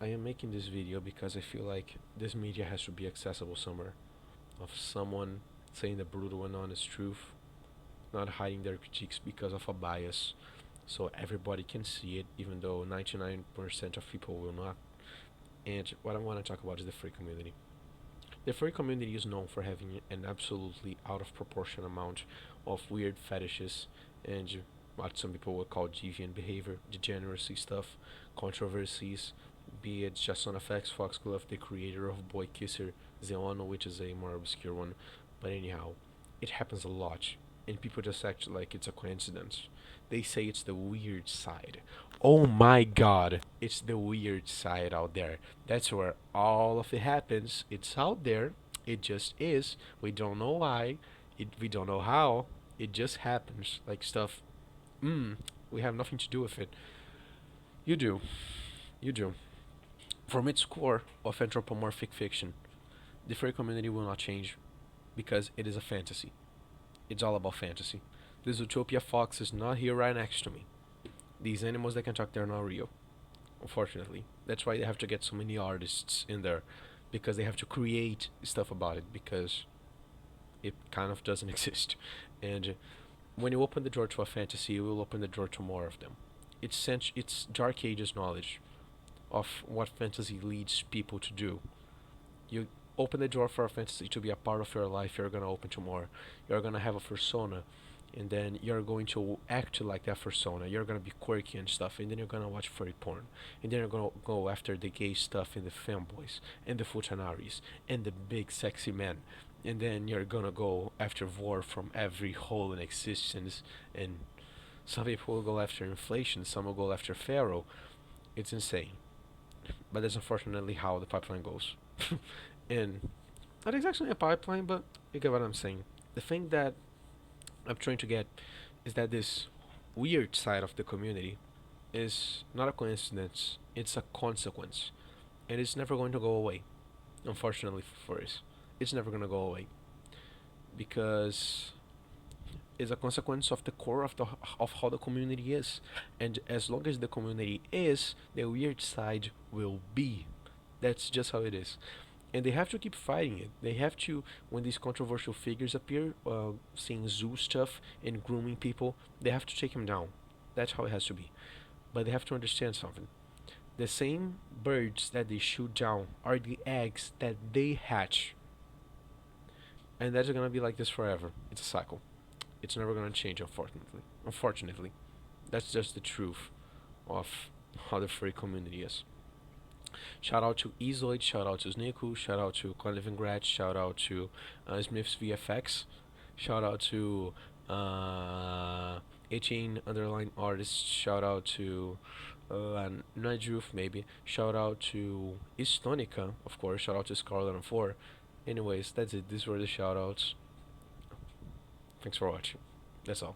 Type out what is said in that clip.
I am making this video because I feel like this media has to be accessible somewhere. Of someone saying the brutal and honest truth, not hiding their critiques because of a bias, so everybody can see it, even though 99% of people will not. And what I want to talk about is the furry community. The furry community is known for having an absolutely out of proportion amount of weird fetishes and what some people would call deviant behavior, degeneracy stuff, controversies, be it just on FX Foxglove, the creator of Boy Kisser, Zeono, which is a more obscure one. But anyhow, it happens a lot, and people just act like it's a coincidence. They say it's the weird side. Oh my god, it's the weird side out there. That's where all of it happens. It's out there. It just is. We don't know why. We don't know how. It just happens. Like stuff. We have nothing to do with it. You do. You do. From its core of anthropomorphic fiction, the furry community will not change because it is a fantasy. It's all about fantasy. This Utopia fox is not here right next to me. These animals that can talk, they're not real, unfortunately. That's why they have to get so many artists in there, because they have to create stuff about it, because it kind of doesn't exist. And when you open the door to a fantasy, you will open the door to more of them. It's Dark Ages knowledge of what fantasy leads people to do. You open the door for a fantasy to be a part of your life, you're gonna open to more. You're gonna have a persona, and then you're going to act like that persona. You're gonna be quirky and stuff, and then you're gonna watch furry porn, and then you're gonna go after the gay stuff and the femboys and the futanaris and the big sexy men, and then you're gonna go after war from every hole in existence. And some people will go after inflation, some will go after pharaoh. It's insane, but that's unfortunately how the pipeline goes. And not exactly a pipeline, but you get what I'm saying. The thing that I'm trying to get is that this weird side of the community is not a coincidence, it's a consequence. And it's never going to go away, unfortunately for us. It's never going to go away because it's a consequence of the core of how the community is. And as long as the community is, the weird side will be. That's just how it is. And they have to keep fighting it. They have to, when these controversial figures appear, saying zoo stuff and grooming people, they have to take him down. That's how it has to be. But they have to understand something. The same birds that they shoot down are the eggs that they hatch. And that's gonna be like this forever. It's a cycle. It's never gonna change, unfortunately. Unfortunately. That's just the truth of how the furry community is. Shout out to Ezoid, shout out to Sniku, shout out to Conlevingrat, shout out to Smith's VFX, shout out to 18 underline artists, shout out to Nadruf maybe, shout out to Estonica, of course, shout out to Scarlet and 4. Anyways, that's it. These were the shout outs. Thanks for watching. That's all.